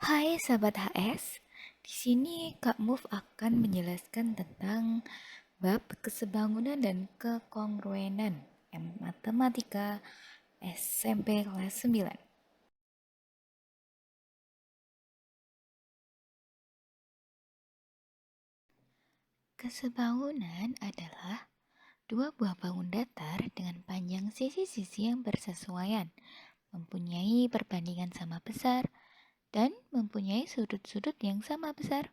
Hai sahabat HS, di sini Kak Move akan menjelaskan tentang bab kesebangunan dan kekongruenan matematika SMP kelas 9. Kesebangunan adalah dua buah bangun datar dengan panjang sisi-sisi yang bersesuaian, mempunyai perbandingan sama besar, dan mempunyai sudut-sudut yang sama besar.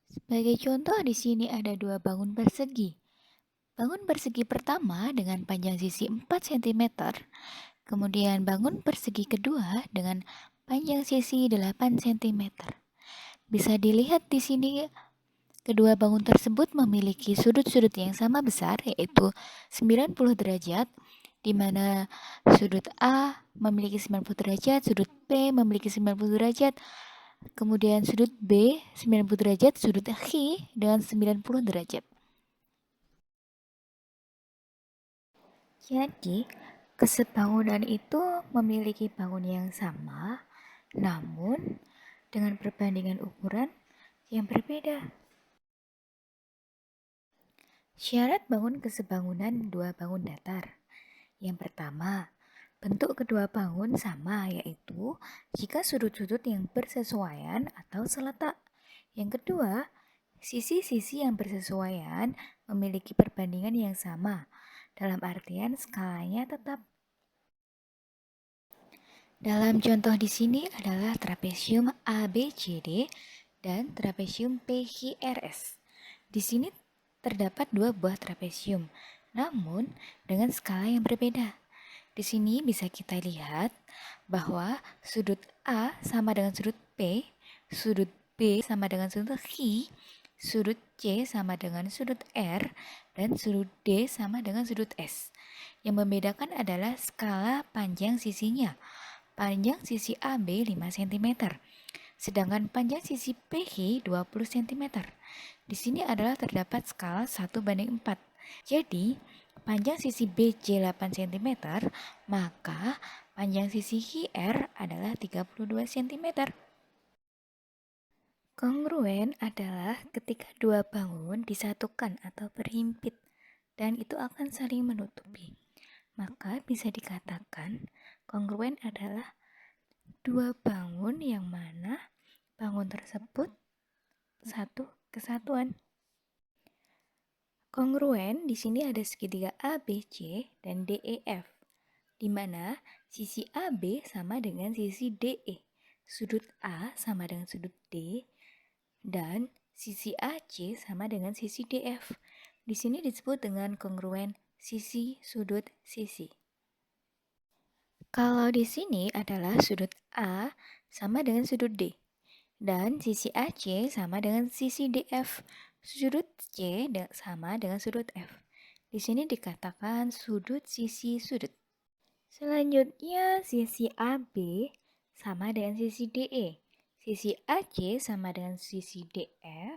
Sebagai contoh, di sini ada dua bangun persegi. Bangun persegi pertama dengan panjang sisi 4 cm, kemudian bangun persegi kedua dengan panjang sisi 8 cm. Bisa dilihat di sini kedua bangun tersebut memiliki sudut-sudut yang sama besar, yaitu 90 derajat, di mana sudut A memiliki 90 derajat, sudut B memiliki 90 derajat, kemudian sudut B 90 derajat, sudut H dengan 90 derajat. Jadi, kesebangunan itu memiliki bangun yang sama, namun dengan perbandingan ukuran yang berbeda. Syarat bangun kesebangunan dua bangun datar. Yang pertama, bentuk kedua bangun sama, yaitu jika sudut-sudut yang bersesuaian atau seletak. Yang kedua, sisi-sisi yang bersesuaian memiliki perbandingan yang sama, dalam artian skalanya tetap. Dalam contoh di sini adalah trapesium ABCD dan trapesium PQRS. Di sini terdapat dua buah trapesium, namun dengan skala yang berbeda. Di sini bisa kita lihat bahwa sudut A sama dengan sudut P, sudut B sama dengan sudut Q, sudut C sama dengan sudut R, dan sudut D sama dengan sudut S. Yang membedakan adalah skala panjang sisinya. Panjang sisi AB 5 cm, sedangkan panjang sisi PH 20 cm. Di sini adalah terdapat skala 1:4. Jadi, panjang sisi BC 8 cm, maka panjang sisi QR adalah 32 cm. Kongruen adalah ketika dua bangun disatukan atau berhimpit, dan itu akan saling menutupi. Maka bisa dikatakan kongruen adalah dua bangun yang mana bangun tersebut satu kesatuan. Kongruen di sini ada segitiga ABC dan DEF, di mana sisi AB sama dengan sisi DE, sudut A sama dengan sudut D, dan sisi AC sama dengan sisi DF. Di sini disebut dengan kongruen sisi sudut sisi. Kalau di sini adalah sudut A sama dengan sudut D, dan sisi AC sama dengan sisi DF, sudut C sama dengan sudut F. Di sini dikatakan sudut sisi sudut. Selanjutnya sisi AB sama dengan sisi DE, sisi AC sama dengan sisi DF,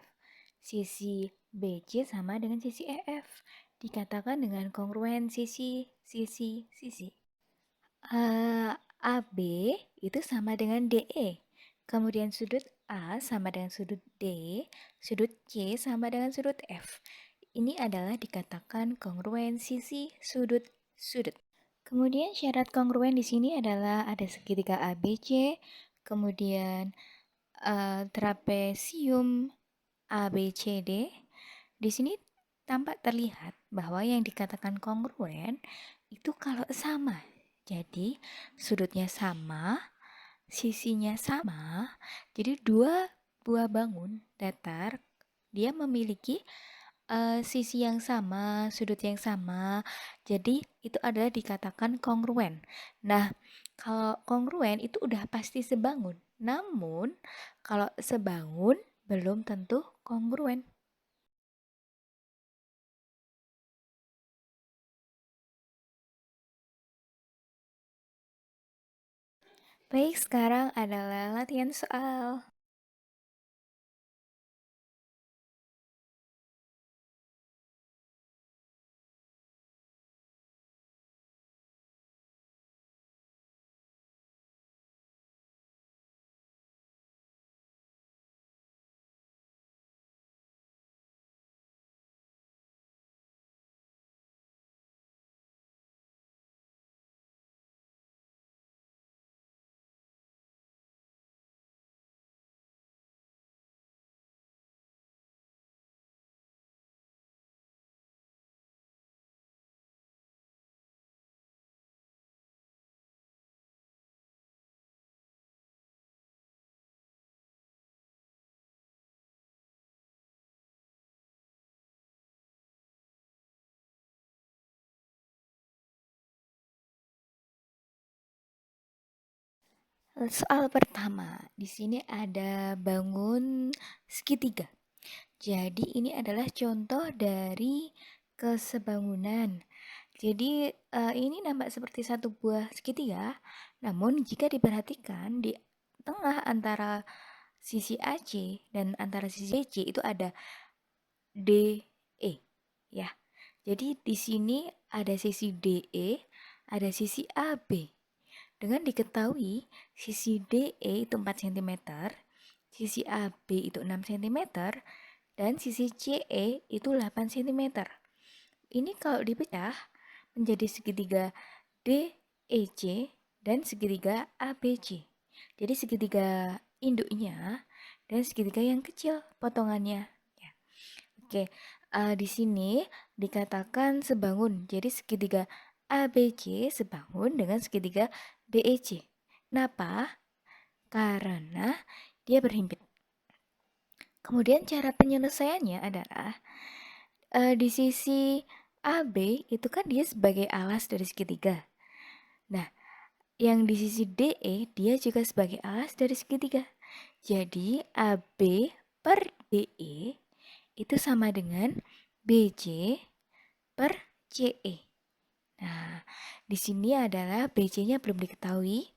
sisi BC sama dengan sisi EF. Dikatakan dengan kongruen sisi. AB itu sama dengan DE. Kemudian sudut A sama dengan sudut D, sudut C sama dengan sudut F. Ini adalah dikatakan kongruen sisi sudut. Kemudian syarat kongruen di sini adalah ada segitiga ABC, kemudian trapesium ABCD. Di sini tampak terlihat bahwa yang dikatakan kongruen itu kalau sama. Jadi sudutnya sama, sisinya sama. Jadi dua buah bangun datar dia memiliki sisi yang sama, sudut yang sama. Jadi itu adalah dikatakan kongruen. Nah, kalau kongruen itu udah pasti sebangun. Namun kalau sebangun belum tentu kongruen. Baik, sekarang adalah latihan soal. Soal pertama, di sini ada bangun segitiga. Jadi ini adalah contoh dari kesebangunan. Jadi ini nampak seperti satu buah segitiga, namun jika diperhatikan di tengah antara sisi AC dan antara sisi BC itu ada DE ya. Jadi di sini ada sisi DE, ada sisi AB. Dengan diketahui sisi DE itu 4 cm, sisi AB itu 6 cm, dan sisi CE itu 8 cm. Ini kalau dipecah menjadi segitiga DEC dan segitiga ABC. Jadi segitiga induknya dan segitiga yang kecil potongannya. Ya. Oke, di sini dikatakan sebangun. Jadi segitiga ABC sebangun dengan segitiga DEC. Kenapa? Karena dia berhimpit. Kemudian cara penyelesaiannya adalah di sisi AB itu kan dia sebagai alas dari segitiga. Nah, yang di sisi DE dia juga sebagai alas dari segitiga. Jadi AB per DE itu sama dengan BC per CE. Nah, di sini adalah BC-nya belum diketahui.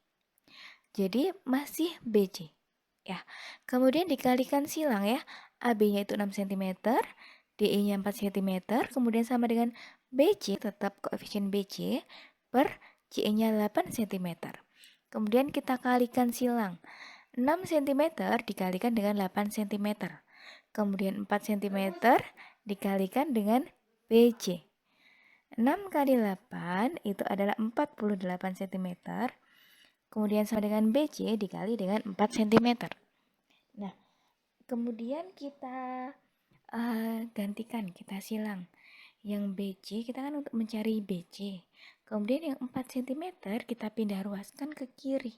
Jadi masih BC. Ya. Kemudian dikalikan silang ya. AB-nya itu 6 cm, DE-nya 4 cm, kemudian sama dengan BC, tetap koefisien BC, per CE-nya 8 cm. Kemudian kita kalikan silang. 6 cm dikalikan dengan 8 cm. Kemudian 4 cm dikalikan dengan BC. 6 kali 8 itu adalah 48 cm. Kemudian sama dengan BC dikali dengan 4 cm. Nah, kemudian kita gantikan, kita silang. Yang BC kita kan untuk mencari BC. Kemudian yang 4 cm kita pindah ruaskan ke kiri.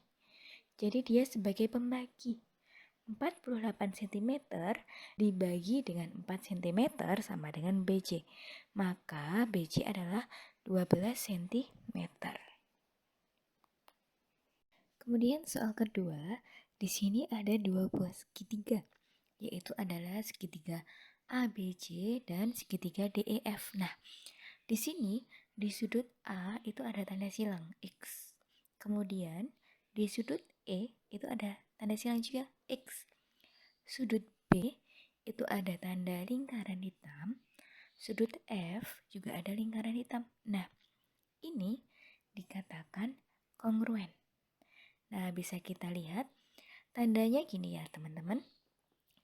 Jadi dia sebagai pembagi. 48 cm dibagi dengan 4 cm sama dengan BC. Maka BC adalah 12 cm. Kemudian soal kedua, di sini ada dua buah segitiga, yaitu adalah segitiga ABC dan segitiga DEF. Nah, di sini di sudut A itu ada tanda silang X. Kemudian di sudut E itu ada tanda silang juga X. Sudut B itu ada tanda lingkaran hitam. Sudut F juga ada lingkaran hitam. Nah, ini dikatakan kongruen. Nah, bisa kita lihat tandanya gini ya, teman-teman.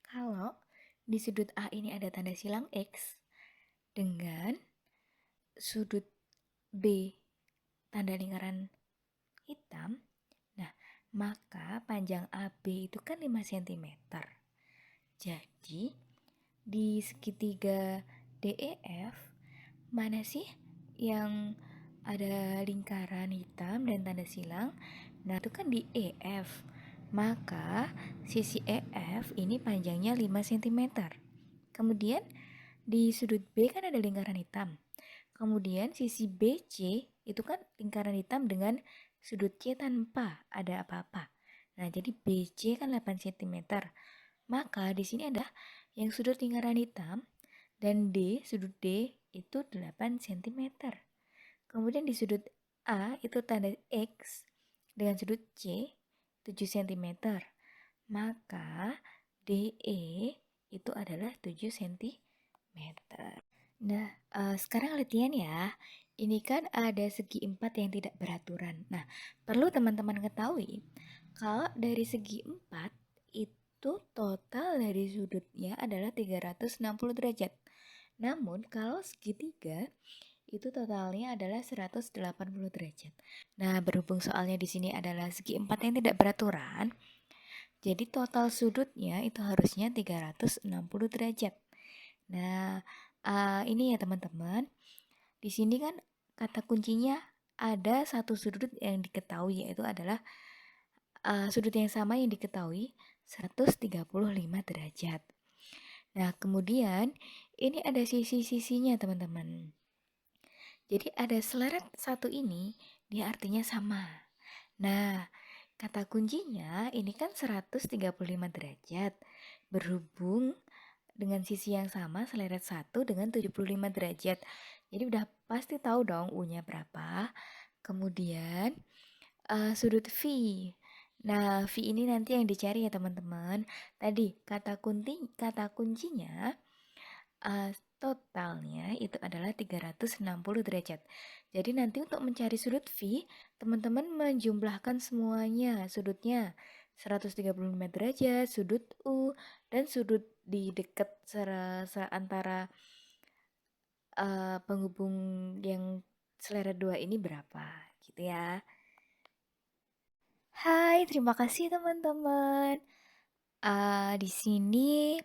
Kalau di sudut A ini ada tanda silang X dengan sudut B tanda lingkaran hitam, nah, maka panjang AB itu kan 5 cm. Jadi, di segitiga DEF, mana sih yang ada lingkaran hitam dan tanda silang? Nah, itu kan di EF. Maka sisi EF ini panjangnya 5 cm. Kemudian di sudut B kan ada lingkaran hitam. Kemudian sisi BC itu kan lingkaran hitam dengan sudut C tanpa ada apa-apa. Nah, jadi BC kan 8 cm. Maka di sini ada yang sudut lingkaran hitam dan sudut D itu 8 cm. Kemudian di sudut A itu tanda X dengan sudut C 7 cm. Maka DE itu adalah 7 cm. Nah, sekarang latihan ya. Ini kan ada segi 4 yang tidak beraturan. Nah, perlu teman-teman ketahui kalau dari segi 4 itu total dari sudutnya adalah 360 derajat. Namun kalau segitiga itu totalnya adalah 180 derajat. Nah, berhubung soalnya di sini adalah segi 4 yang tidak beraturan, jadi total sudutnya itu harusnya 360 derajat. Nah, ini ya teman-teman. Di sini kan kata kuncinya ada satu sudut yang diketahui, yaitu adalah sudut yang sama yang diketahui 135 derajat. Nah, kemudian ini ada sisi-sisinya teman-teman. Jadi ada seleret satu ini, dia artinya sama. Nah, Kata kuncinya ini kan 135 derajat. Berhubung dengan sisi yang sama seleret 1 dengan 75 derajat. Jadi udah pasti tahu dong U-nya berapa. Kemudian sudut V. Nah, V ini nanti yang dicari ya teman-teman. Tadi kata kuncinya totalnya itu adalah 360 derajat. Jadi nanti untuk mencari sudut V, teman-teman menjumlahkan semuanya, sudutnya 135 derajat, sudut U, dan sudut di dekat antara penghubung yang selera 2 ini berapa, gitu ya. Hai, terima kasih teman-teman. Di sini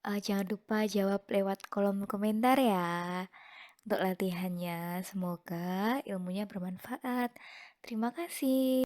jangan lupa jawab lewat kolom komentar ya untuk latihannya. Semoga ilmunya bermanfaat. Terima kasih.